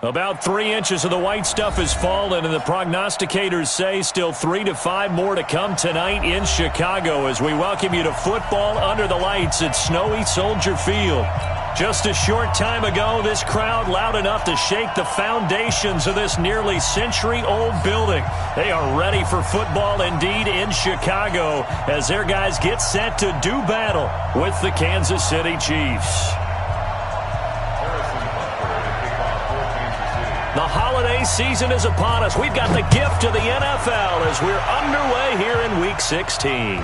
About 3 inches of the white stuff has fallen, and the prognosticators say still 3 to 5 more to come tonight in Chicago as we welcome you to football under the lights at snowy Soldier Field. Just a short time ago, this crowd loud enough to shake the foundations of this nearly century-old building. They are ready for football indeed in Chicago as their guys get set to do battle with the Kansas City Chiefs. The holiday season is upon us. We've got the gift of the NFL as we're underway here in Week 16.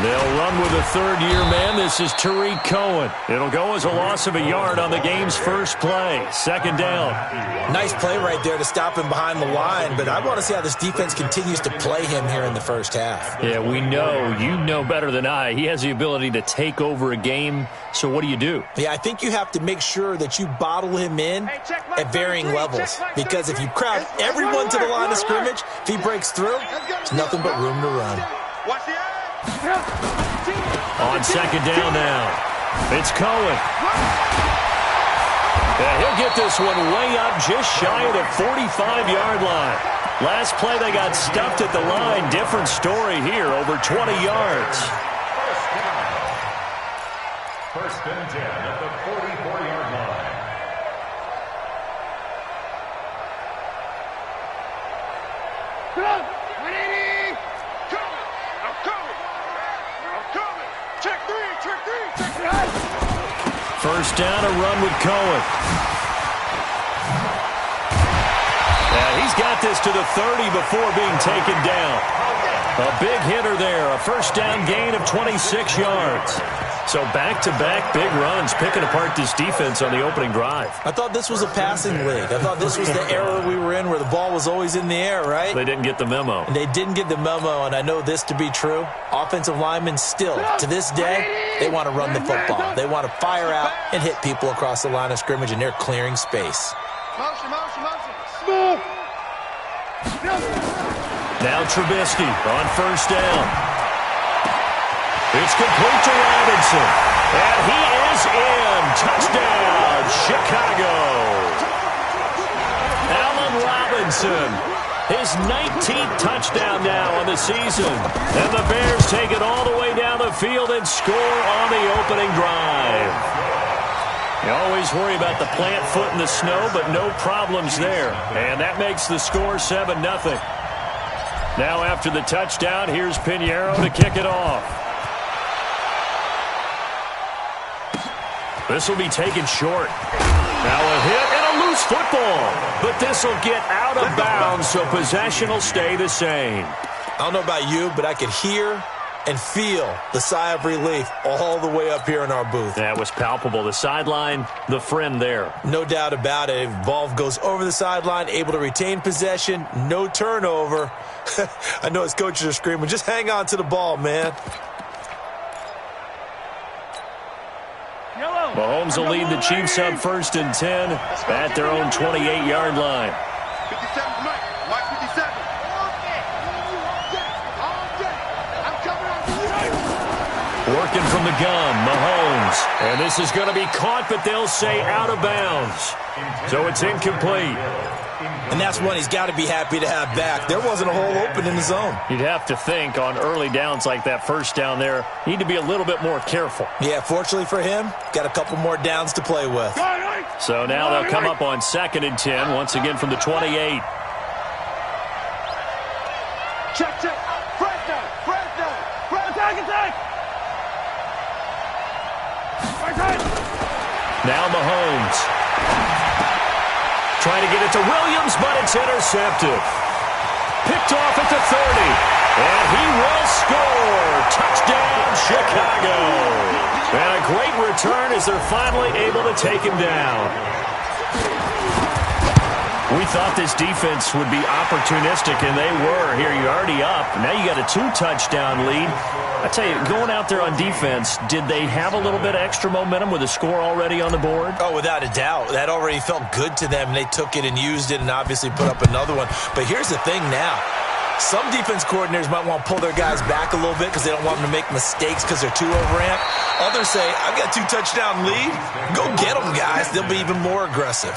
They'll run with a third-year man. This is Tariq Cohen. It'll go as a loss of a yard on the game's first play. Second down. Nice play right there to stop him behind the line, but I want to see how this defense continues to play him here in the first half. Yeah, we know. You know better than I. He has the ability to take over a game, so what do? Yeah, I think you have to make sure that you bottle him in at varying levels, because if you crowd everyone to the line of scrimmage, if he breaks through, there's nothing but room to run. On second down now, it's Cohen. Yeah, he'll get this one way up just shy of the 45-yard line. Last play they got stuffed at the line. Different story here, over 20 yards. First and 10 at the 44-yard line. Come on, 180. I'm coming. Check three. First down, a run with Cohen. Yeah, he's got this to the 30 before being taken down. A big hitter there, a first down gain of 26 yards. So back-to-back big runs, picking apart this defense on the opening drive. I thought this was a passing league. I thought this was the era we were in where the ball was always in the air, right? They didn't get the memo. And they didn't get the memo, and I know this to be true. Offensive linemen still, to this day, they want to run the football. They want to fire out and hit people across the line of scrimmage, and they're clearing space. Motion. Smooth. Now Trubisky on first down. It's complete to Robinson. And he is in. Touchdown, Chicago. Allen Robinson. His 19th touchdown now on the season. And the Bears take it all the way down the field and score on the opening drive. You always worry about the plant foot in the snow, but no problems there. And that makes the score 7-0. Now after the touchdown, here's Pinheiro to kick it off. This will be taken short. Now a hit and a loose football. But this will get out of bounds, so possession will stay the same. I don't know about you, but I could hear and feel the sigh of relief all the way up here in our booth. That was palpable. The sideline, the friend there. No doubt about it. Ball goes over the sideline, able to retain possession, no turnover. I know his coaches are screaming, just hang on to the ball, man. Mahomes will lead the Chiefs up first and 10 at their own 28-yard line. 57 Mike. Watch 57. Working from the gun, Mahomes. And this is going to be caught, but they'll say out of bounds. So it's incomplete. And that's one he's got to be happy to have back. There wasn't a hole open in the zone. You'd have to think on early downs like that first down there, need to be a little bit more careful. Yeah, fortunately for him, got a couple more downs to play with. So now they'll come up on 2nd and 10, once again from the 28. Check. Press down. Attack. Now Mahomes. Trying to get it to Williams, but it's intercepted. Picked off at the 30. And he will score. Touchdown, Chicago. And a great return as they're finally able to take him down. We thought this defense would be opportunistic, and they were. Here, you're already up. Now you got a 2-touchdown lead. I tell you, going out there on defense, did they have a little bit of extra momentum with a score already on the board? Oh, without a doubt. That already felt good to them. They took it and used it and obviously put up another one. But here's the thing now. Some defense coordinators might want to pull their guys back a little bit because they don't want them to make mistakes because they're too overamped. Others say, I've got a 2-touchdown lead. Go get them, guys. They'll be even more aggressive.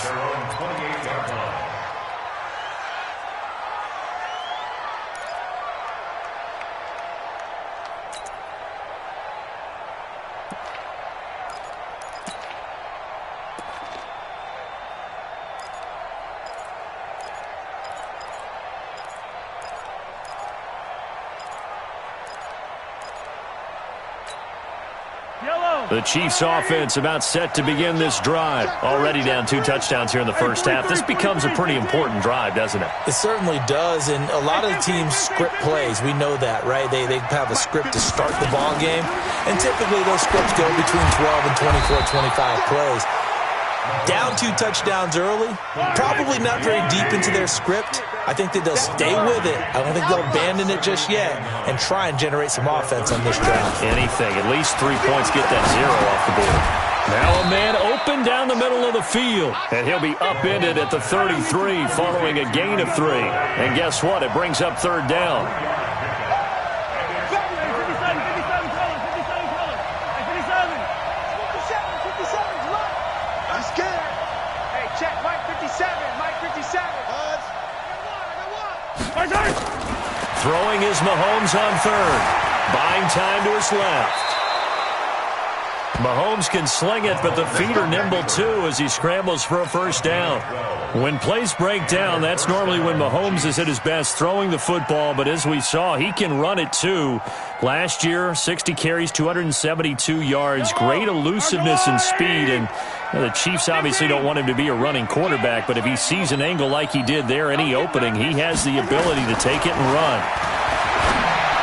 The Chiefs offense about set to begin this drive. Already down 2 touchdowns here in the first half. This becomes a pretty important drive, doesn't it? It certainly does, and a lot of the teams script plays. We know that, right? They have a script to start the ball game, and typically those scripts go between 12 and 24, 25 plays. Down 2 touchdowns early, probably not very deep into their script. I think that they'll stay with it. I don't think they'll abandon it just yet and try and generate some offense on this drive. Anything. At least 3 points, get that 0 off the board. Now a man open down the middle of the field, and he'll be upended at the 33 following a gain of 3. And guess what? It brings up 3rd down. Throwing is Mahomes on 3rd. Buying time to his left. Mahomes can sling it, but the feet are nimble too as he scrambles for a 1st down. When plays break down, that's normally when Mahomes is at his best throwing the football, but as we saw, he can run it too. Last year, 60 carries, 272 yards, great elusiveness and speed, and the Chiefs obviously don't want him to be a running quarterback, but if he sees an angle like he did there, any opening, he has the ability to take it and run.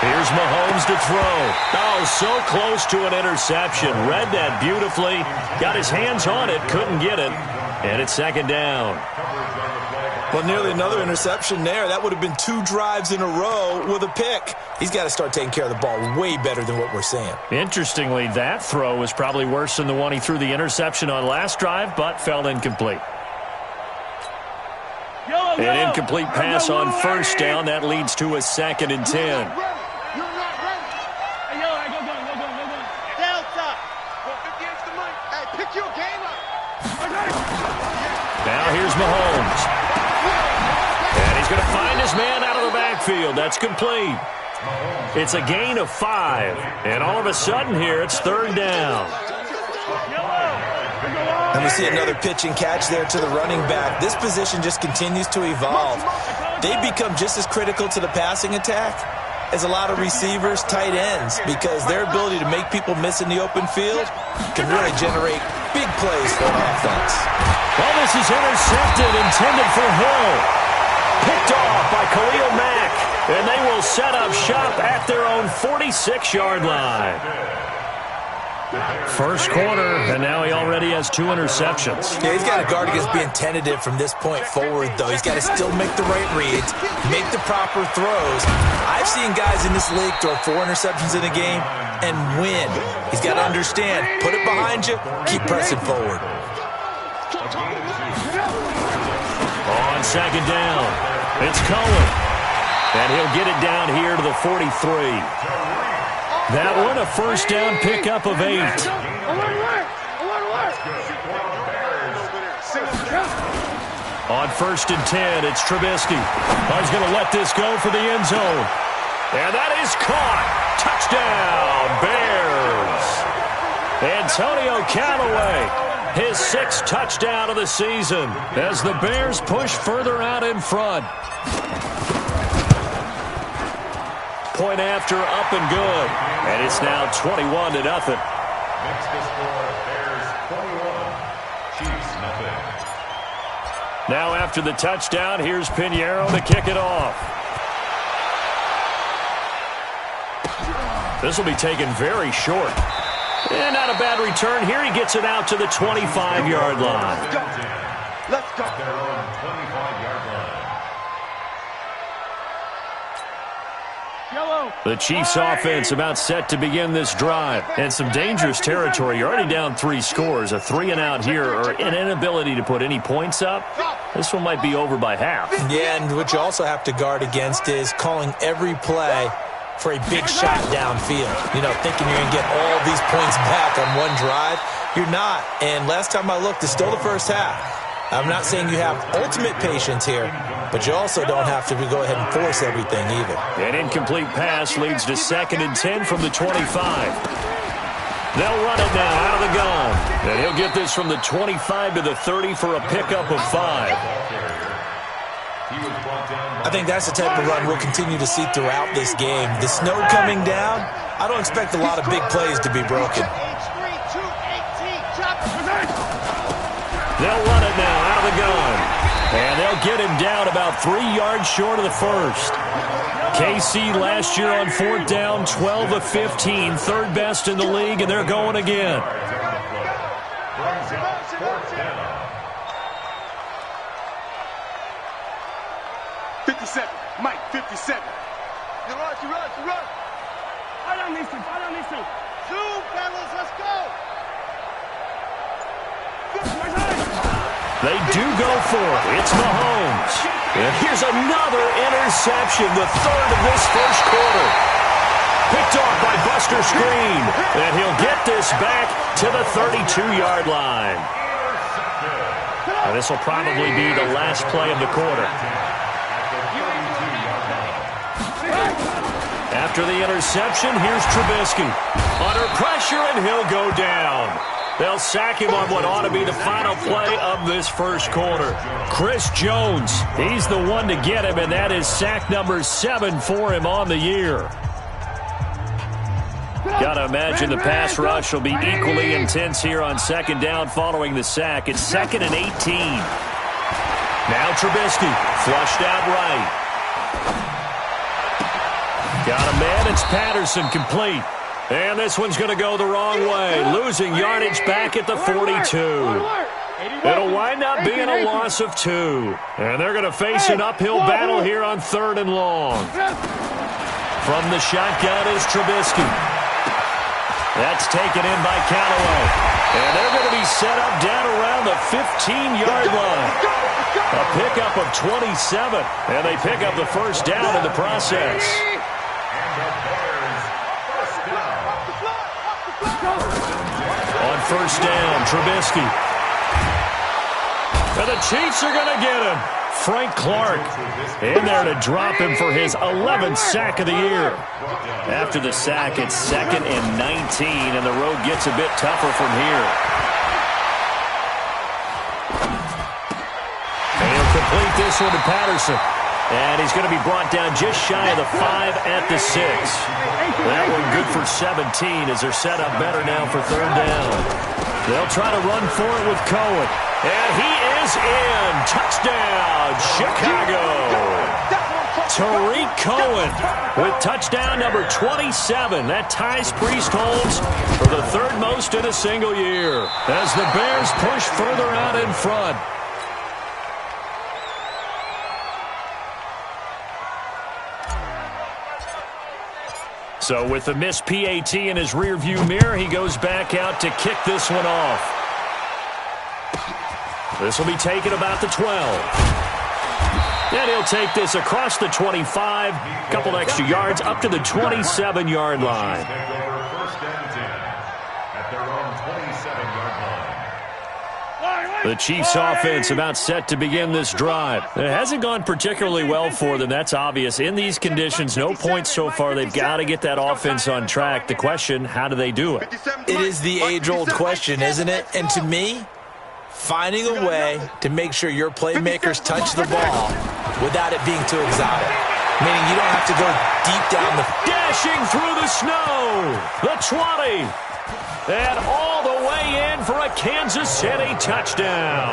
Here's Mahomes to throw. Oh, so close to an interception. Read that beautifully. Got his hands on it, couldn't get it. And it's 2nd down. Well, nearly another interception there. That would have been 2 drives in a row with a pick. He's got to start taking care of the ball way better than what we're seeing. Interestingly, that throw was probably worse than the one he threw the interception on last drive, but fell incomplete. An incomplete pass on 1st down. That leads to a 2nd and 10. Now here's Mahomes. And he's going to find his man out of the backfield. That's complete. It's a gain of 5. And all of a sudden here, it's 3rd down. And we see another pitch and catch there to the running back. This position just continues to evolve. They become just as critical to the passing attack as a lot of receivers, tight ends, because their ability to make people miss in the open field can really generate big plays for an offense. Well, this is intercepted, intended for Hill. Picked off by Khalil Mack, and they will set up shop at their own 46-yard line. First quarter, and now he already has 2 interceptions. Yeah, he's got to guard against being tentative from this point forward, though. He's got to still make the right reads, make the proper throws. I've seen guys in this league throw 4 interceptions in a game and win. He's got to understand, put it behind you, keep pressing forward. On 2nd down, it's Cohen. And he'll get it down here to the 43. That one, a 1st down pickup of 8. On 1st and 10, it's Trubisky. Oh, he's going to let this go for the end zone. And that is caught. Touchdown, Bears. Antonio Callaway, his 6th touchdown of the season as the Bears push further out in front. Point after, up and good. And it's now 21-0. Next to score, Bears 21, Chiefs nothing. Now after the touchdown, here's Pinheiro to kick it off. This will be taken very short. And not a bad return here. He gets it out to the 25-yard line. Let's go. Let's go. Their own 25-yard line. The Chiefs offense about set to begin this drive. And some dangerous territory. You're already down 3 scores. A 3-and-out here or an inability to put any points up. This one might be over by half. Yeah, and what you also have to guard against is calling every play for a big shot downfield. You know, thinking you're going to get all these points back on one drive. You're not. And last time I looked, it's still the first half. I'm not saying you have ultimate patience here, but you also don't have to go ahead and force everything either. An incomplete pass leads to 2nd and 10 from the 25. They'll run it now out of the gun. And he'll get this from the 25 to the 30 for a pickup of 5. I think that's the type of run we'll continue to see throughout this game. The snow coming down, I don't expect a lot of big plays to be broken. They'll run it now out of the gun. And they'll get him down about 3 yards short of the first. KC last year on 4th down, 12 of 15, 3rd best in the league, and they're going again. 57. Mike, 57. You run. I don't need to. Zoom, fellas, let's go. They do go for it. It's Mahomes. And here's another interception, the 3rd of this first quarter. Picked off by Buster Screen. And he'll get this back to the 32-yard line. Now, this will probably be the last play of the quarter. After the interception, here's Trubisky. Under pressure, and he'll go down. They'll sack him on what ought to be the final play of this first quarter. Chris Jones, he's the one to get him, and that is sack number 7 for him on the year. Got to imagine the pass rush will be equally intense here on 2nd down following the sack. It's 2nd and 18. Now Trubisky, flushed out right. Got a man, it's Patterson, complete. And this one's going to go the wrong way, losing yardage back at the 42. It'll wind up being a loss of 2. And they're going to face an uphill battle here on 3rd and long. From the shotgun is Trubisky. That's taken in by Callaway. And they're going to be set up down around the 15-yard line. A pickup of 27. And they pick up the first down in the process. On 1st down, Trubisky. And the Chiefs are going to get him. Frank Clark in there to drop him for his 11th sack of the year. After the sack, it's 2nd and 19, and the road gets a bit tougher from here. And he'll complete this one to Patterson. And he's going to be brought down just shy of the 5 at the 6. That one good for 17 as they're set up better now for 3rd down. They'll try to run for it with Cohen. And he is in. Touchdown, Chicago. Tariq Cohen with touchdown number 27. That ties Priest Holmes for the 3rd most in a single year as the Bears push further out in front. So with the missed PAT in his rearview mirror, he goes back out to kick this one off. This will be taken about the 12. And he'll take this across the 25, a couple extra yards, up to the 27-yard line. The Chiefs offense about set to begin this drive. It hasn't gone particularly well for them. That's obvious. In these conditions, no points so far. They've got to get that offense on track. The question, how do they do it? It is the age-old question, isn't it? And to me, finding a way to make sure your playmakers touch the ball without it being too exotic. Meaning you don't have to go deep down the... Dashing through the snow. The 20. And all the way in for a Kansas City touchdown.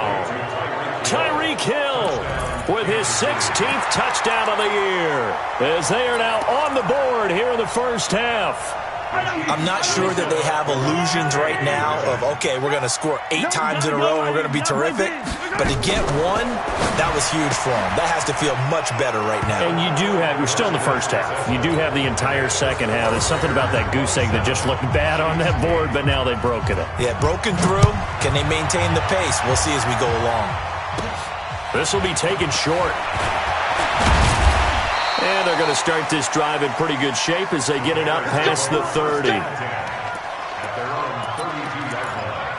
Tyreek Hill with his 16th touchdown of the year as they are now on the board here in the first half. I'm not sure that they have illusions right now of, okay, we're going to score 8 times in a row and we're going to be terrific. But to get one, that was huge for them. That has to feel much better right now. And you're still in the first half. You do have the entire second half. There's something about that goose egg that just looked bad on that board, but now they've broken it. Yeah, broken through. Can they maintain the pace? We'll see as we go along. This will be taken short. And they're going to start this drive in pretty good shape as they get it up past the 30. At their own 32-yard line.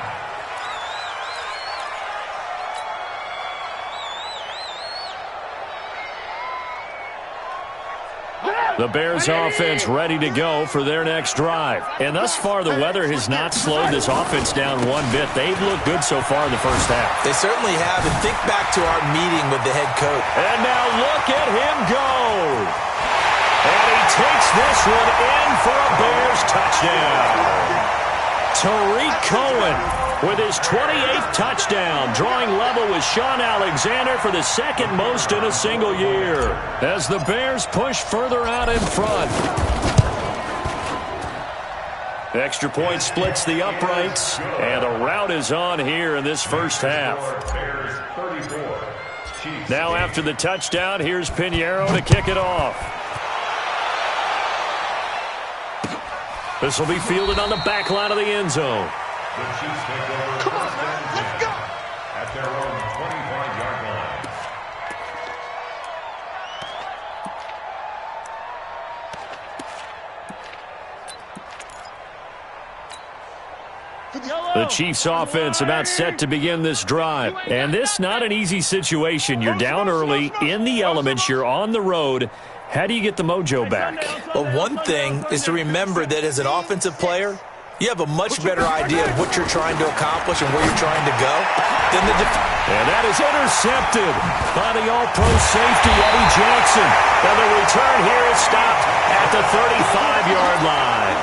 The Bears offense ready to go for their next drive. And thus far, the weather has not slowed this offense down one bit. They've looked good so far in the first half. They certainly have. And think back to our meeting with the head coach. And now look at him go. And he takes this one in for a Bears touchdown. Tariq Cohen with his 28th touchdown, drawing level with Sean Alexander for the second most in a single year, as the Bears push further out in front. Extra point splits the uprights, and the rout is on here in this first half. Now after the touchdown, here's Pinheiro to kick it off. This will be fielded on the back line of the end zone. The Chiefs take over. Come on, let's go. At their own 25-yard line. The Chiefs offense about set to begin this drive. And this not an easy situation. You're down early, in the elements, you're on the road. How do you get the mojo back? Well, one thing is to remember that as an offensive player, you have a much better idea of what you're trying to accomplish and where you're trying to go than the And that is intercepted by the all-pro safety, Eddie Jackson. And the return here is stopped at the 35-yard line.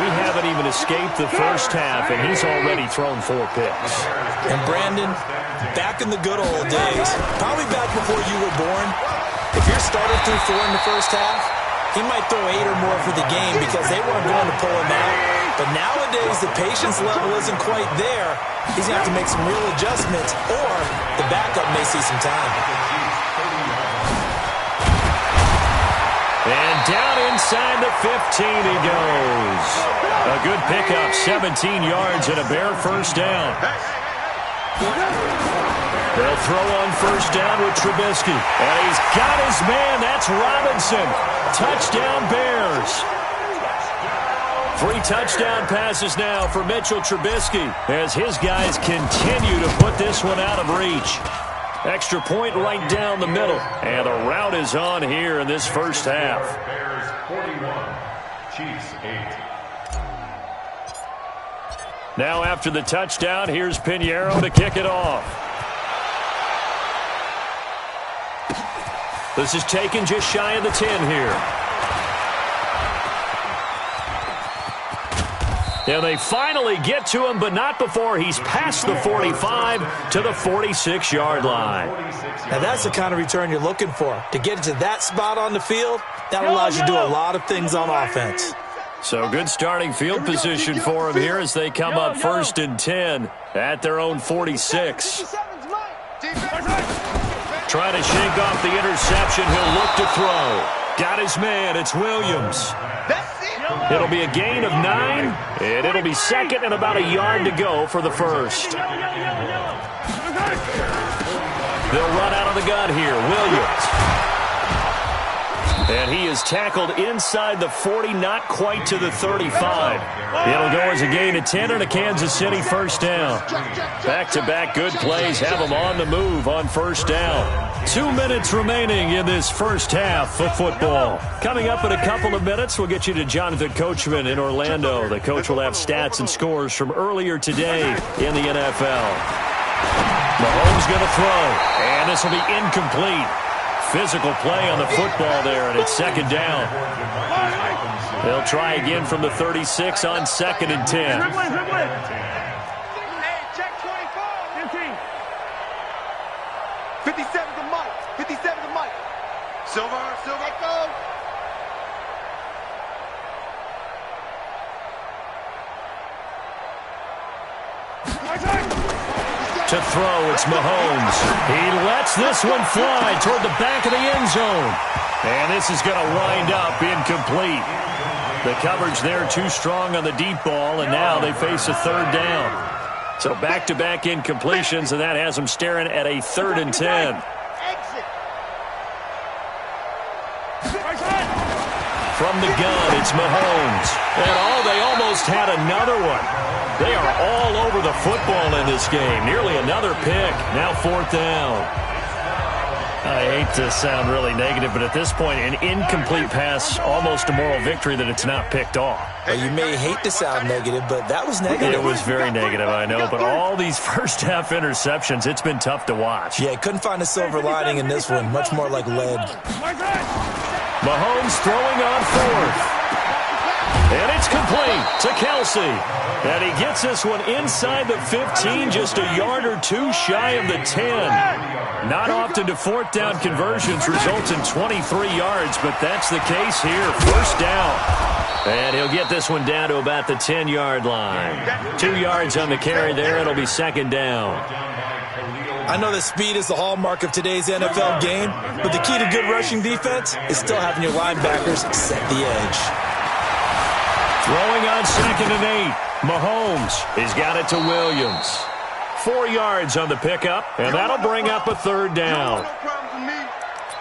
We haven't even escaped the first half, and he's already thrown 4 picks. And Brandon, back in the good old days, probably back before you were born, if your starter threw 4 in the first half, he might throw 8 or more for the game because they weren't going to pull him out. But nowadays, the patience level isn't quite there. He's going to have to make some real adjustments, or the backup may see some time. And down inside the 15 he goes. A good pickup, 17 yards and a Bear first down. They'll throw on first down with Trubisky. And he's got his man. That's Robinson. Touchdown Bears. 3 touchdown passes now for Mitchell Trubisky as his guys continue to put this one out of reach. Extra point right down the middle. And the rout is on here in this first half. Bears 41, Chiefs 8. Now after the touchdown, here's Pinheiro to kick it off. This is taken just shy of the 10 here. And they finally get to him, but not before he's past the 45 to the 46-yard line. Now that's the kind of return you're looking for. To get to that spot on the field, that allows you to do a lot of things on offense. So good starting field position for him here as they come up 1st and 10 at their own 46. Trying to shake off the interception. He'll look to throw. Got his man. It's Williams. It'll be a gain of 9, and it'll be second and about a yard to go for the first. They'll run out of the gun here. Williams. And he is tackled inside the 40, not quite to the 35. It'll go as a gain of 10 and a Kansas City first down. Back-to-back good plays have them on the move on first down. 2 minutes remaining in this first half of football. Coming up in a couple of minutes, we'll get you to Jonathan Coachman in Orlando. The coach will have stats and scores from earlier today in the NFL. Mahomes going to throw, and this will be incomplete. Physical play on the football there, and it's second down. They'll try again from the 36 on 2nd and 10. Hey, check 24. 15. 57 to Mike. 57 to Mike. Silver, Silver, go. To throw, it's Mahomes. He lets this one fly toward the back of the end zone. And this is going to wind up incomplete. The coverage there too strong on the deep ball, and now they face a third down. So back-to-back incompletions, and that has them staring at a 3rd and 10. From the gun, it's Mahomes. And they almost had another one. They are all over the football in this game. Nearly another pick. Now 4th down. I hate to sound really negative, but at this point, an incomplete pass, almost a moral victory that it's not picked off. Well, you may hate to sound negative, but that was negative. It was very negative, I know, but all these first-half interceptions, it's been tough to watch. Yeah, couldn't find a silver lining in this one. Much more like lead. Mahomes throwing on 4th. And it's complete to Kelsey. And he gets this one inside the 15, just a yard or two shy of the 10. Not often do 4th down conversions result in 23 yards, but that's the case here. 1st down. And he'll get this one down to about the 10-yard line. 2 yards on the carry there. It'll be 2nd down. I know that speed is the hallmark of today's NFL game, but the key to good rushing defense is still having your linebackers set the edge. Throwing on 2nd and 8. Mahomes, he's got it to Williams. 4 yards on the pickup, and that'll bring up a 3rd down.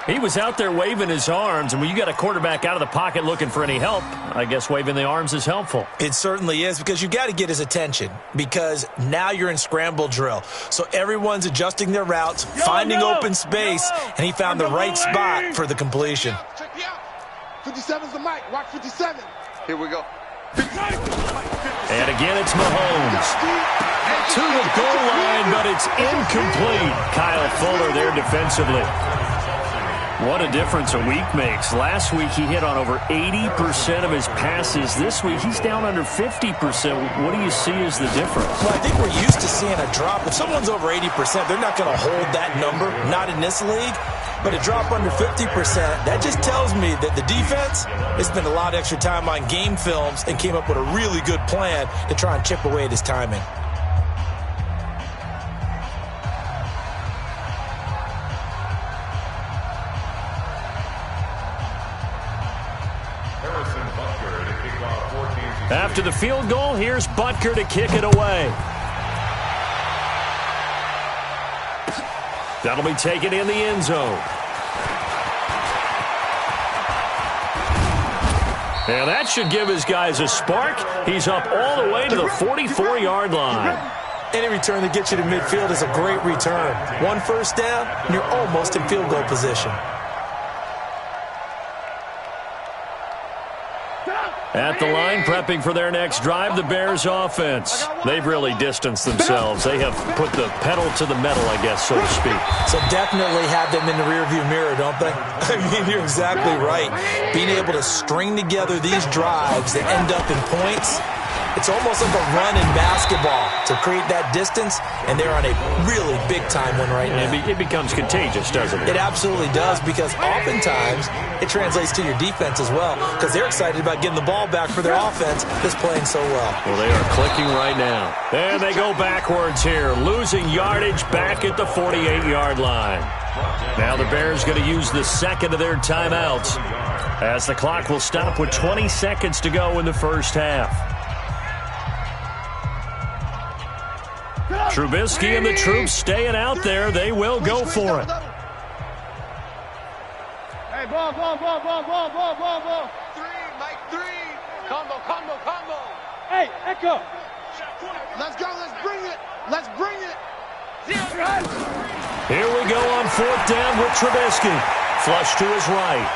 He was out there waving his arms, and when you got a quarterback out of the pocket looking for any help, I guess waving the arms is helpful. It certainly is, because you got to get his attention, because now you're in scramble drill. So everyone's adjusting their routes, finding open space, and he found the right spot for the completion. Check me out. 57's the mic. Watch 57. Here we go. And again, it's Mahomes. To the goal line, but it's incomplete. Kyle Fuller there defensively. What a difference a week makes. Last week, he hit on over 80% of his passes. This week, he's down under 50%. What do you see as the difference? Well, I think we're used to seeing a drop. If someone's over 80%, they're not going to hold that number, not in this league. But a drop under 50%, that just tells me that the defense has spent a lot of extra time on game films and came up with a really good plan to try and chip away at his timing. After the field goal, here's Butker to kick it away. That'll be taken in the end zone. And that should give his guys a spark. He's up all the way to the 44-yard line. Any return that gets you to midfield is a great return. 1 first down, and you're almost in field goal position. At the line, prepping for their next drive, the Bears offense. They've really distanced themselves. They have put the pedal to the metal, I guess, so to speak. So definitely have them in the rearview mirror, don't they? I mean, you're exactly right. Being able to string together these drives that end up in points, it's almost like a run in basketball to create that distance, and they're on a really big-time one right now. It becomes contagious, doesn't it? It absolutely does, because oftentimes it translates to your defense as well, because they're excited about getting the ball back for their offense that's playing so well. Well, they are clicking right now. And they go backwards here, losing yardage back at the 48-yard line. Now the Bears going to use the second of their timeouts, as the clock will stop with 20 seconds to go in the first half. Trubisky and the troops staying out there. They will go for it. Hey, ball. 3, Mike, 3. Combo. Hey, Echo. Let's go. Let's bring it. Here we go on 4th down with Trubisky. Flush to his right.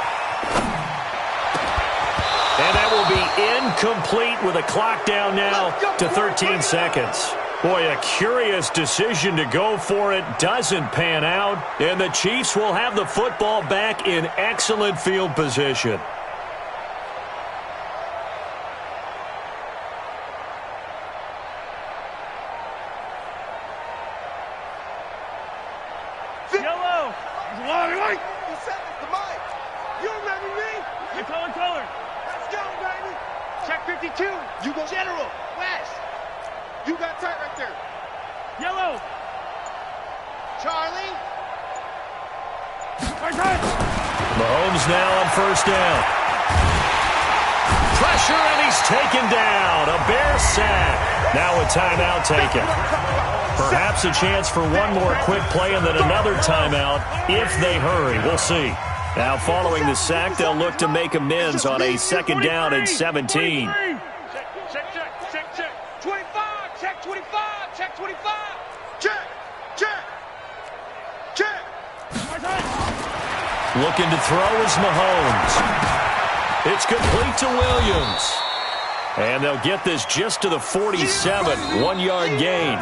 And that will be incomplete with a clock down now to 13 seconds. Boy, a curious decision to go for it. Doesn't pan out. And the Chiefs will have the football back in excellent field position. Yellow. You said it's the mic. You remember me? You're color. Let's go, baby. Check 52. You go General. West. You got tight right there. Yellow. Charlie. Mahomes now on first down. Pressure, and he's taken down. A Bear sack. Now a timeout taken. Perhaps a chance for one more quick play and then another timeout if they hurry. We'll see. Now following the sack, they'll look to make amends on a second down and 17. Check. 25. Check 25. Check 25. Check. Looking to throw is Mahomes. It's complete to Williams. And they'll get this just to the 47, 1-yard gain.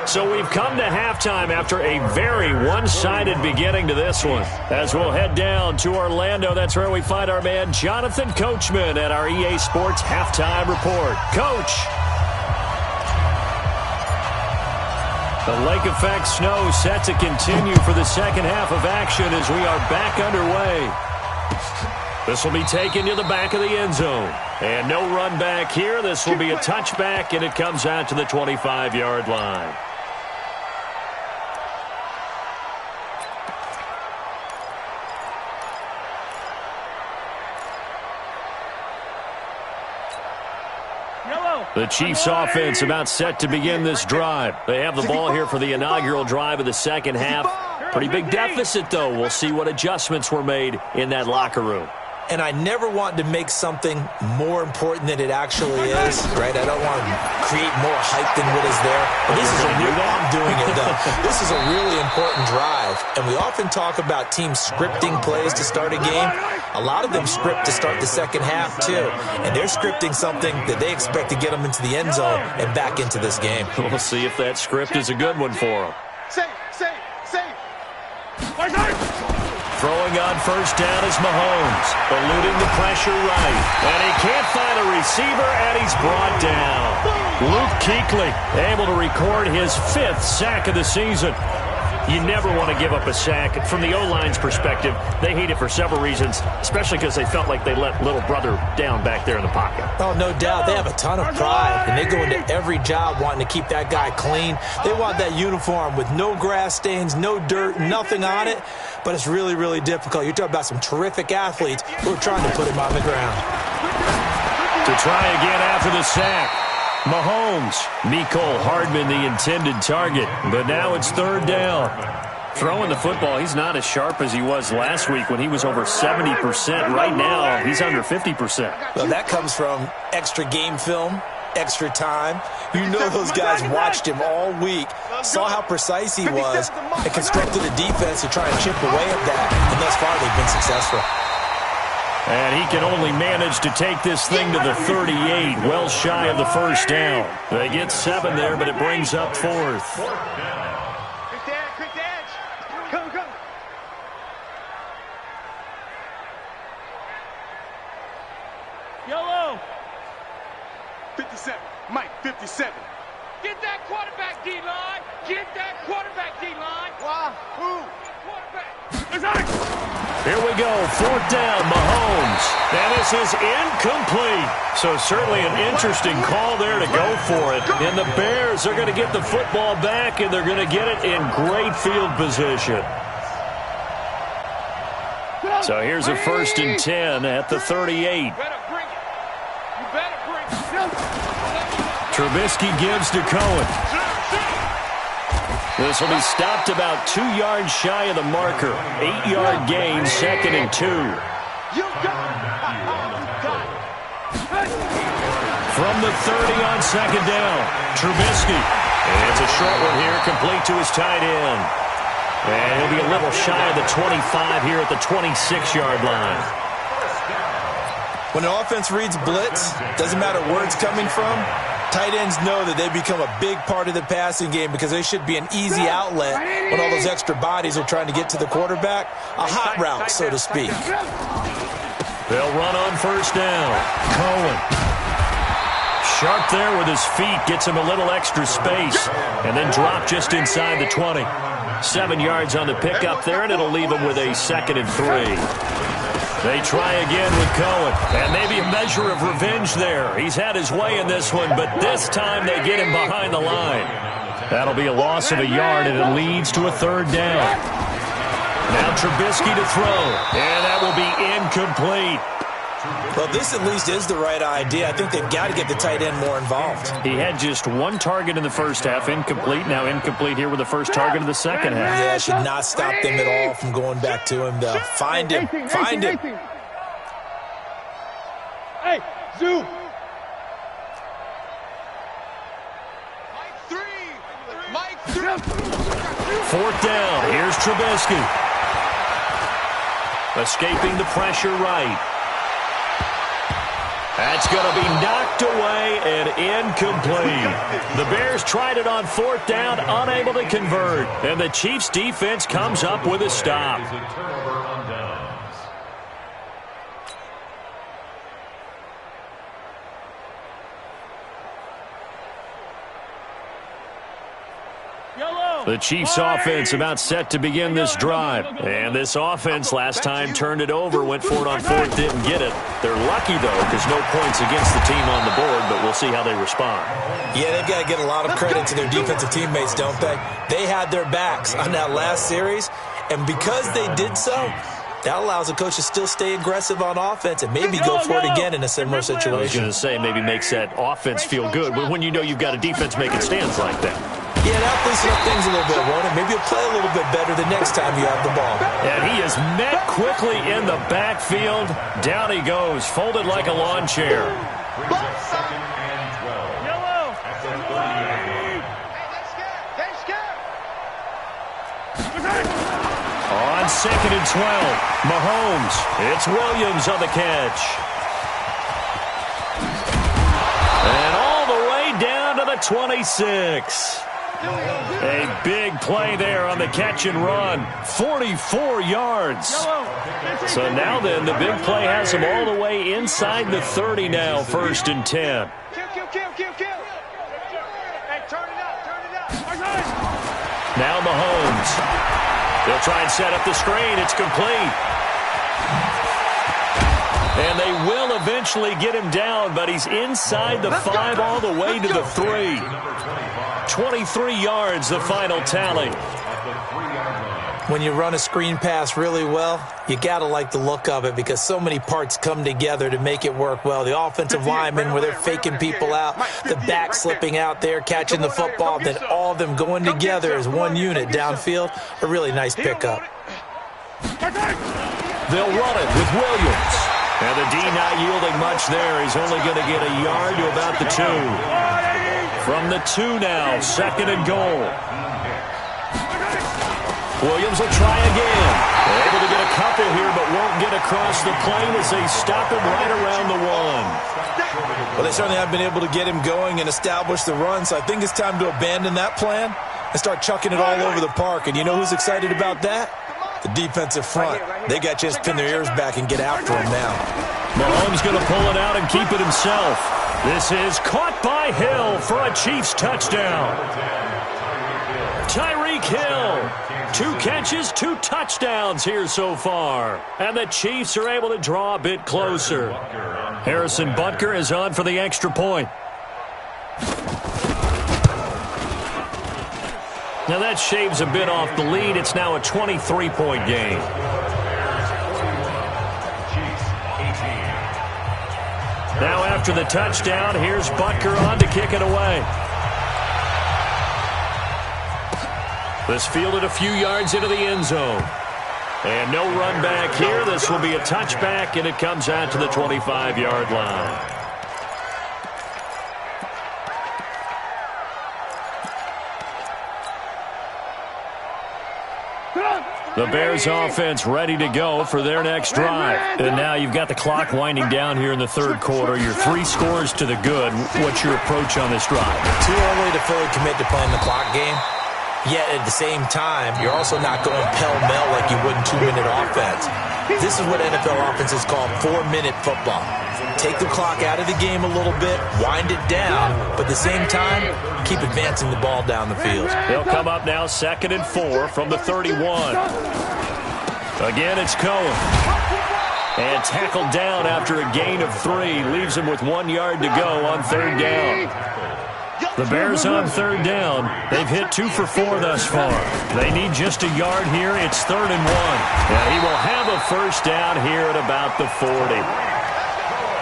So we've come to halftime after a very one-sided beginning to this one. As we'll head down to Orlando, that's where we find our man Jonathan Coachman at our EA Sports Halftime Report. Coach. The lake effect snow set to continue for the second half of action as we are back underway. This will be taken to the back of the end zone. And no run back here. This will be a touchback, and it comes out to the 25-yard line. The Chiefs offense about set to begin this drive. They have the ball here for the inaugural drive of the second half. Pretty big deficit, though. We'll see what adjustments were made in that locker room. And I never want to make something more important than it actually is, right? I don't want to create more hype than what is there. But this is I'm doing it, though. This is a really important drive. And we often talk about teams scripting plays to start a game. A lot of them script to start the second half, too. And they're scripting something that they expect to get them into the end zone and back into this game. We'll see if that script is a good one for them. Safe. Throwing on first down is Mahomes, eluding the pressure right. And he can't find a receiver, and he's brought down. Luke Kuechly able to record his 5th sack of the season. You never want to give up a sack. From the O-line's perspective, they hate it for several reasons, especially because they felt like they let little brother down back there in the pocket. Oh, no doubt. They have a ton of pride, and they go into every job wanting to keep that guy clean. They want that uniform with no grass stains, no dirt, nothing on it, but it's really, really difficult. You're talking about some terrific athletes who are trying to put him on the ground. To try again after the sack. Mahomes, Mecole Hardman the intended target, but now it's third down. Throwing the football, he's not as sharp as he was last week when he was over 70%. Right now, he's under 50%. Well, that comes from extra game film, extra time. You know those guys watched him all week, saw how precise he was, and constructed a defense to try and chip away at that, and thus far they've been successful. And he can only manage to take this thing to the 38, well shy of the first down. They get 7 there, but it brings up 4th. Quick edge. Come. Yellow. 57. Mike, 57. Get that quarterback, D-line. Get that quarterback, D-line. Why? Who? Quarterback. Here we go, 4th down, Mahomes. And this is incomplete. So certainly an interesting call there to go for it. And the Bears are going to get the football back, and they're going to get it in great field position. So here's a 1st and 10 at the 38. Trubisky gives to Cohen. This will be stopped about 2 yards shy of the marker. 8-yard gain, 2nd and 2. From the 30 on 2nd down, Trubisky. And it's a short one here, complete to his tight end. And he'll be a little shy of the 25 here at the 26-yard line. When an offense reads blitz, doesn't matter where it's coming from, tight ends know that they become a big part of the passing game because they should be an easy outlet when all those extra bodies are trying to get to the quarterback. A hot route, so to speak. They'll run on first down. Cohen. Sharp there with his feet. Gets him a little extra space. And then drop just inside the 20. 7 yards on the pickup there, and it'll leave him with a 2nd and 3. They try again with Cohen, and maybe a measure of revenge there. He's had his way in this one, but this time they get him behind the line. That'll be a loss of a yard, and it leads to a third down. Now Trubisky to throw, and that will be incomplete. Well, this at least is the right idea. I think they've got to get the tight end more involved. He had just one target in the first half, incomplete. Now incomplete here with the first target of the second half. Yeah, should not stop them at all from going back to him, though. Find him. Find him. Hey, Zoo. Mike 3. Fourth down. Here's Trubisky. Escaping the pressure right. That's going to be knocked away and incomplete. The Bears tried it on fourth down, unable to convert. And the Chiefs' defense comes up with a stop. The Chiefs' offense about set to begin this drive. And this offense last time turned it over, went for it on fourth, didn't get it. They're lucky, though, because no points against the team on the board, but we'll see how they respond. Yeah, they've got to get a lot of credit to their defensive teammates, don't they? They had their backs on that last series, and because they did so, that allows the coach to still stay aggressive on offense and maybe go for it again in a similar situation. I was going to say maybe makes that offense feel good, but when you know you've got a defense making stands like that. Yeah, that'll loosen up things a little bit, won't it? Maybe you'll play a little bit better the next time you have the ball. And he is met quickly in the backfield. Down he goes, folded like a lawn chair. Yellow. On second and 12, Mahomes. It's Williams on the catch. And all the way down to the 26. A big play there on the catch and run. 44 yards. So now then, the big play has him all the way inside the 30 now, first and 10. Kill. Hey, turn it up. Now Mahomes. They'll try and set up the screen. It's complete. And they will eventually get him down, but he's inside the 5 all the way to the 3. 23 yards, the final tally. When you run a screen pass really well, you got to like the look of it because so many parts come together to make it work well. The offensive linemen, where they're faking people out, the back slipping out there, catching the football, then all of them going together as one unit downfield. A really nice pickup. They'll run it with Williams. And the D not yielding much there. He's only going to get a yard to about the 2. From the 2 now, second and goal. Williams will try again. Able to get a couple here, but won't get across the plane as they stop him right around the 1. Well, they certainly have been able to get him going and establish the run, so I think it's time to abandon that plan and start chucking it all over the park. And you know who's excited about that? The defensive front. They got a chance to pin their ears back and get after him now. Mahomes going to pull it out and keep it himself. This is caught by Hill for a Chiefs touchdown. Tyreek Hill. 2 catches, 2 touchdowns here so far. And the Chiefs are able to draw a bit closer. Harrison Butker is on for the extra point. Now that shaves a bit off the lead. It's now a 23-point game. Now after the touchdown, here's Butker on to kick it away. This fielded a few yards into the end zone. And no run back here. This will be a touchback, and it comes out to the 25-yard line. The Bears offense ready to go for their next drive. And now you've got the clock winding down here in the third quarter. You're 3 scores to the good. What's your approach on this drive? Too early to fully commit to playing the clock game. Yet at the same time, you're also not going pell-mell like you would in 2-minute offense. This is what NFL offenses call 4-minute football. Take the clock out of the game a little bit, wind it down, but at the same time, keep advancing the ball down the field. They'll come up now 2nd and 4 from the 31. Again, it's Cohen. And tackled down after a gain of 3. Leaves him with 1 yard to go on 3rd down. The Bears on third down. They've hit 2 for 4 thus far. They need just a yard here. It's 3rd and 1. And he will have a first down here at about the 40.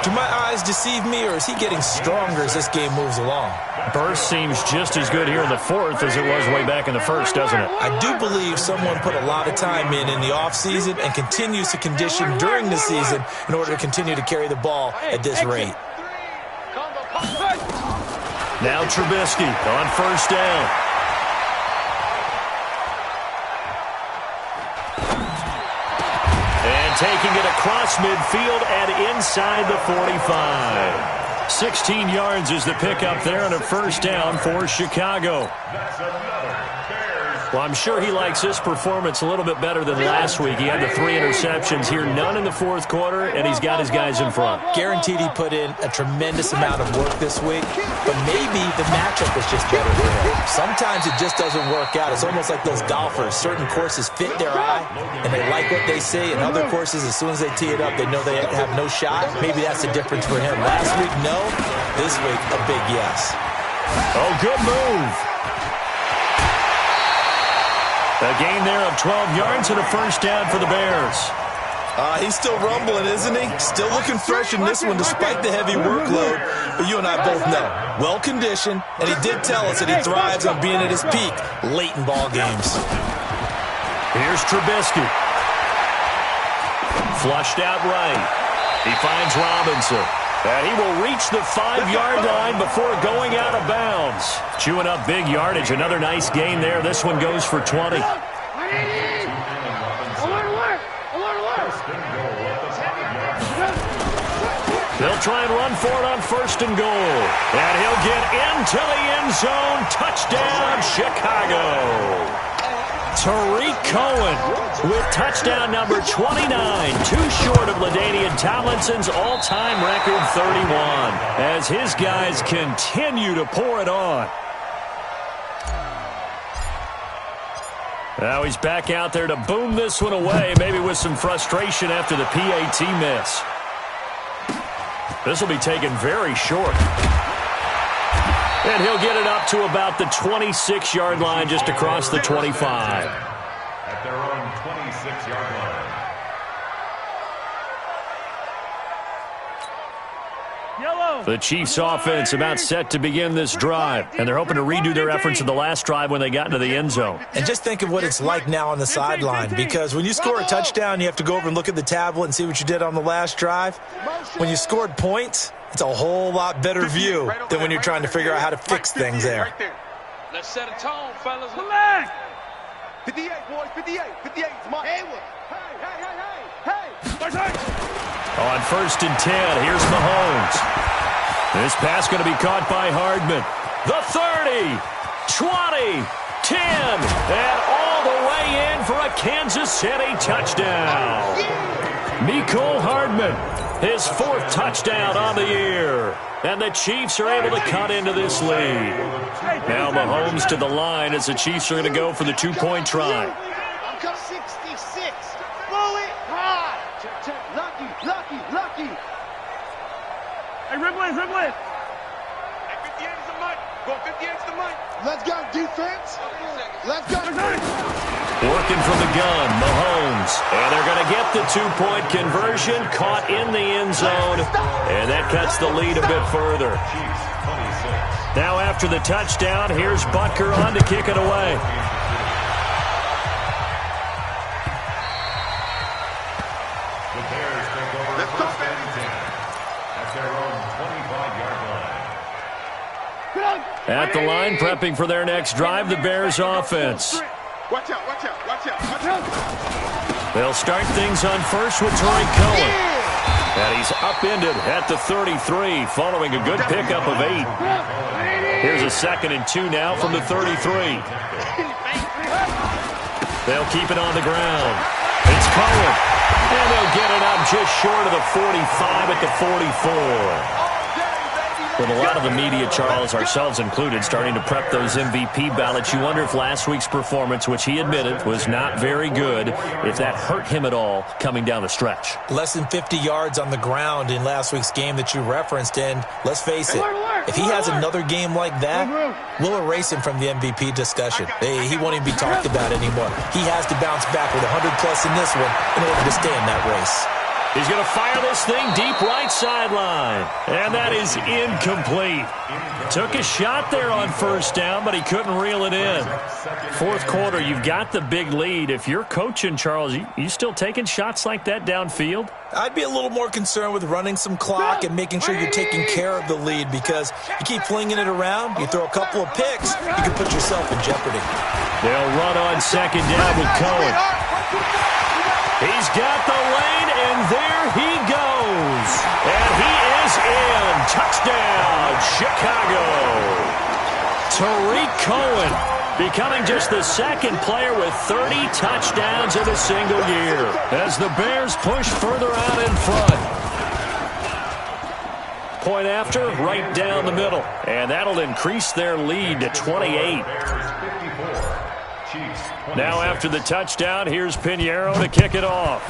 Do my eyes deceive me, or is he getting stronger as this game moves along? Burst seems just as good here in the 4th as it was way back in the 1st, doesn't it? I do believe someone put a lot of time in the offseason and continues to condition during the season in order to continue to carry the ball at this rate. Now Trubisky on first down. And taking it across midfield and inside the 45. 16 yards is the pickup there and a first down for Chicago. Well, I'm sure he likes this performance a little bit better than last week. He had the 3 interceptions here, none in the 4th quarter, and he's got his guys in front. Guaranteed he put in a tremendous amount of work this week, but maybe the matchup was just better for him. Sometimes it just doesn't work out. It's almost like those golfers. Certain courses fit their eye, and they like what they see, and other courses, as soon as they tee it up, they know they have no shot. Maybe that's the difference for him. Last week, no. This week, a big yes. Oh, good move. A gain there of 12 yards and a first down for the Bears. He's still rumbling, isn't he? Still looking fresh in this one despite the heavy workload. But you and I both know, well-conditioned, and he did tell us that he thrives on being at his peak late in ball games. Here's Trubisky. Flushed out right. He finds Robinson. And he will reach the 5-yard line before going out of bounds. Chewing up big yardage. Another nice gain there. This one goes for 20. They'll try and run for it on 1st and goal. And he'll get into the end zone. Touchdown, Chicago. Tariq Cohen with touchdown number 29, too short of LaDainian Tomlinson's all-time record 31, as his guys continue to pour it on. Now he's back out there to boom this one away, maybe with some frustration after the PAT miss. This will be taken very short. And he'll get it up to about the 26-yard line, just across the 25. At their own 26-yard line. Yellow. The Chiefs' offense about set to begin this drive, and they're hoping to redo their efforts in the last drive when they got into the end zone. And just think of what it's like now on the sideline, because when you score a touchdown, you have to go over and look at the tablet and see what you did on the last drive. When you scored points, it's a whole lot better view than when you're trying to figure out how to fix things there. Let's set a tone, fellas. Come back. 58, boys, 58. 58 is my Haywood. Hey. On 1st and 10, here's Mahomes. This pass going to be caught by Hardman. The 30, 20, 10, and all the way in for a Kansas City touchdown. Mecole Hardman, his 4th touchdown on the year. And the Chiefs are able to cut into this lead. Now Mahomes to the line as the Chiefs are going to go for the 2-point try. 66. Blow it high. Lucky. Hey, Ribble it. Hey, 58 is the mic. Go 58 is the mic. Let's go, defense. Let's go. Working from the gun, Mahomes. And they're going to get the 2-point conversion, caught in the end zone. And that cuts the lead a bit further. Now after the touchdown, here's Butker on to kick it away. The Bears take over Let's go, 1st and 10 at their own 25-yard line. At the line, prepping for their next drive, the Bears offense. Watch out. They'll start things on 1st with Tariq Cohen. And he's upended at the 33, following a good pickup of 8. Here's a 2nd and 2 now from the 33. They'll keep it on the ground. It's Cohen. And they'll get it up just short of the 45 at the 44. With a lot of the media, Charles, ourselves included, starting to prep those MVP ballots, you wonder if last week's performance, which he admitted was not very good, if that hurt him at all coming down the stretch. Less than 50 yards on the ground in last week's game that you referenced, and let's face it, If he has another game like that, we'll erase him from the MVP discussion. He won't even be talked about anymore. He has to bounce back with 100+ in this one in order to stay in that race. He's going to fire this thing deep right sideline. And that is incomplete. Took a shot there on first down, but he couldn't reel it in. Fourth quarter, you've got the big lead. If you're coaching, Charles, you still taking shots like that downfield? I'd be a little more concerned with running some clock and making sure you're taking care of the lead, because you keep flinging it around, you throw a couple of picks, you can put yourself in jeopardy. They'll run on second down with Cohen. He's got the lane, and there he goes. And he is in. Touchdown, Chicago. Tariq Cohen becoming just the second player with 30 touchdowns in a single year as the Bears push further out in front. Point after, right down the middle. And that'll increase their lead to 28. Now after the touchdown, here's Pinheiro to kick it off.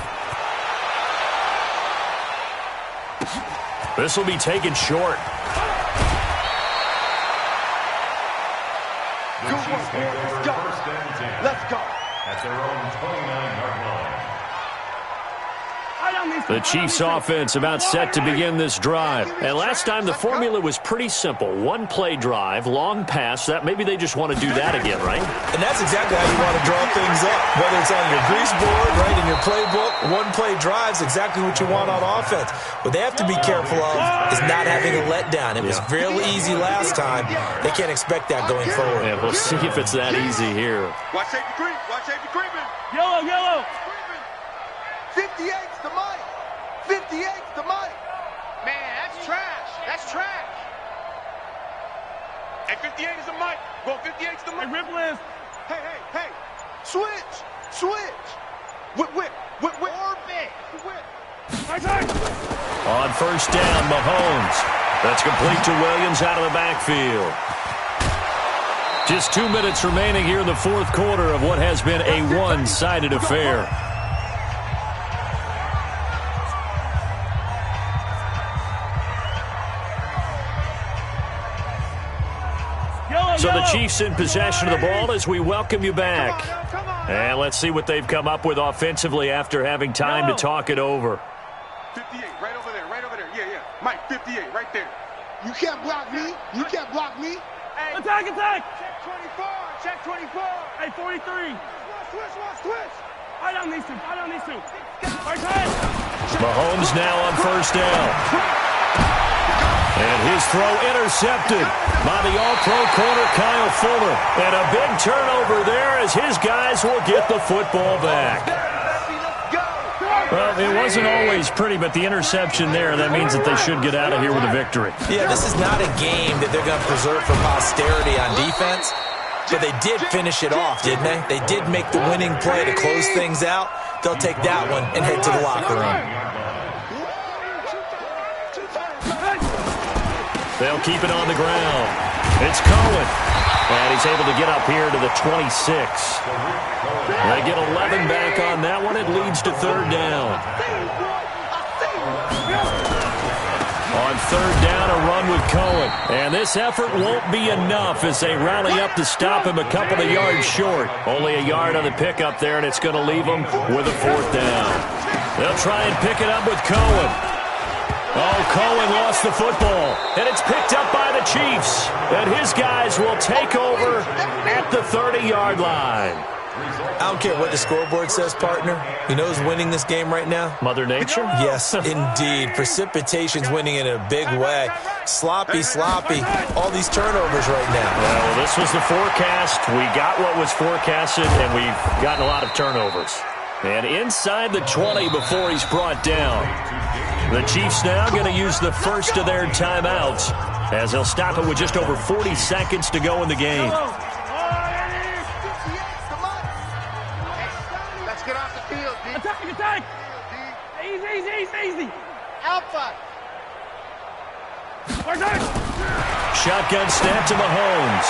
This will be taken short. Let's go. Let's go. At their own 29-yard line. The Chiefs offense about set to begin this drive. And last time the formula was pretty simple. One play drive, long pass. That maybe they just want to do that again, right? And that's exactly how you want to draw things up. Whether it's on your grease board, right, in your playbook, one play drive's exactly what you want on offense. What they have to be careful of is not having a letdown. It was fairly easy last time. They can't expect that going forward. Yeah, we'll see if it's that easy here. Watch safety creep. Watch safety creeping. Yellow, yellow. 58's the mic. 58's the mic. Man, that's trash. That's trash. Hey, 58 is the mic. Go, 58's the mic. Hey, rip list. Hey. Switch. Whip. Orbit. Right. On first down, Mahomes. That's complete to Williams out of the backfield. Just 2 minutes remaining here in the fourth quarter of what has been a one-sided affair. So the Chiefs in possession of the ball as we welcome you back. And let's see what they've come up with offensively after having time to talk it over. 58, right over there. Yeah. Mike, 58, right there. You can't block me. Hey, Attack. check 24. Hey, 43. Switch. I don't need to. Right side. Mahomes now on first down. And his throw intercepted by the all-pro corner Kyle Fuller. And a big turnover there as his guys will get the football back. Well, it wasn't always pretty, but the interception there, that means that they should get out of here with a victory. Yeah, this is not a game that they're going to preserve for posterity on defense, but they did finish it off, didn't they? They did make the winning play to close things out. They'll take that one and head to the locker room. They'll keep it on the ground. It's Cohen. And he's able to get up here to the 26. They get 11 back on that one. It leads to third down. On third down, a run with Cohen. And this effort won't be enough as they rally up to stop him a couple of yards short. Only a yard on the pickup there, and it's going to leave them with a fourth down. They'll try and pick it up with Cohen. Oh, Cohen lost the football, and it's picked up by the Chiefs. And his guys will take over at the 30-yard line. I don't care what the scoreboard says, partner. You know who's winning this game right now? Mother Nature? Yes, indeed. Precipitation's winning in a big way. Sloppy. All these turnovers right now. Well, this was the forecast. We got what was forecasted, and we've gotten a lot of turnovers. And inside the 20 before he's brought down. The Chiefs now going to use the first of their timeouts as they'll stop it with just over 40 seconds to go in the game. Let's get off the field, D. Attack. Easy. Alpha. Right side. Shotgun snap to Mahomes.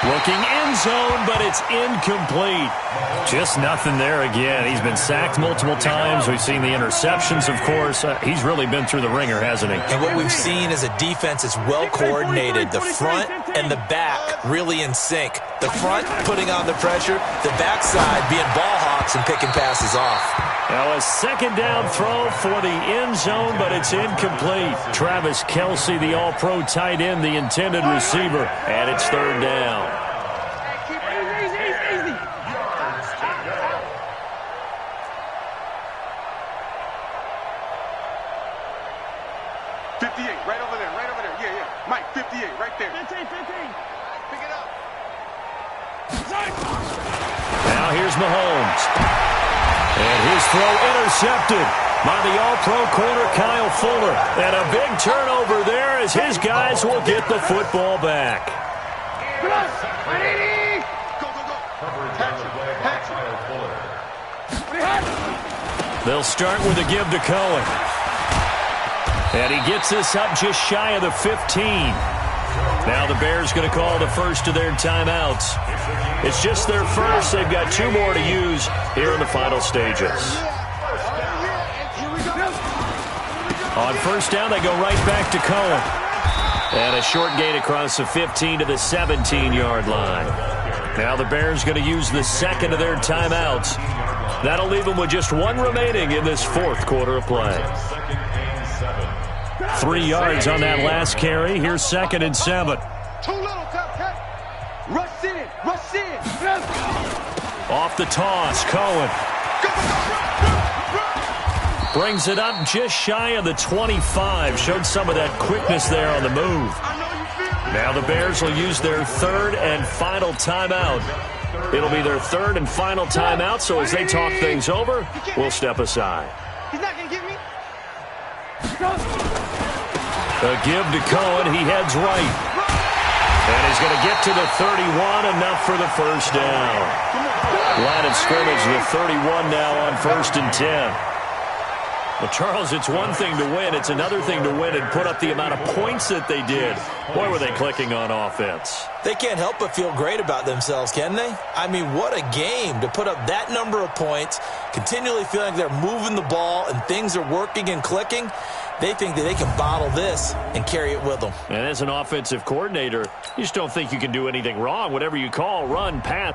Looking end zone, but it's incomplete. Just nothing there again. He's been sacked multiple times. We've seen the interceptions, of course. He's really been through the ringer, hasn't he? And what we've seen is a defense is well coordinated. The front and the back really in sync. The front putting on the pressure, the backside being ball hawks and picking passes off. Now a second down throw for the end zone, but it's incomplete. Travis Kelce, the all-pro tight end, the intended receiver, and it's third down. Keep it easy. 58, right over there. Yeah. Mike, 58, right there. 15. Pick it up. Now here's Mahomes. And his throw intercepted by the all-pro corner, Kyle Fuller. And a big turnover there as his guys will get the football back. Go. They'll start with a give to Cohen. And he gets this up just shy of the 15. Now the Bears going to call the first of their timeouts. It's just their first. They've got 2 more to use here in the final stages. On first down, they go right back to Cohen. And a short gain across the 15 to the 17-yard line. Now the Bears going to use the second of their timeouts. That'll leave them with just 1 remaining in this fourth quarter of play. 3 yards on that last carry. Here's 2nd and 7. Too little, cut. Rush in. Off the toss, Cohen. Brings it up just shy of the 25. Showed some of that quickness there on the move. Now the Bears will use their 3rd and final timeout. It'll be their 3rd and final timeout, so as they talk things over, we'll step aside. He's not going to get me. A give to Cohen. He heads right. And he's going to get to the 31, enough for the first down. Line of scrimmage, the 31 now on 1st and 10. Well, Charles, it's one thing to win. It's another thing to win and put up the amount of points that they did. Boy, were they clicking on offense. They can't help but feel great about themselves, can they? I mean, what a game to put up that number of points, continually feeling like they're moving the ball and things are working and clicking. They think that they can bottle this and carry it with them. And as an offensive coordinator, you just don't think you can do anything wrong. Whatever you call, run, pass.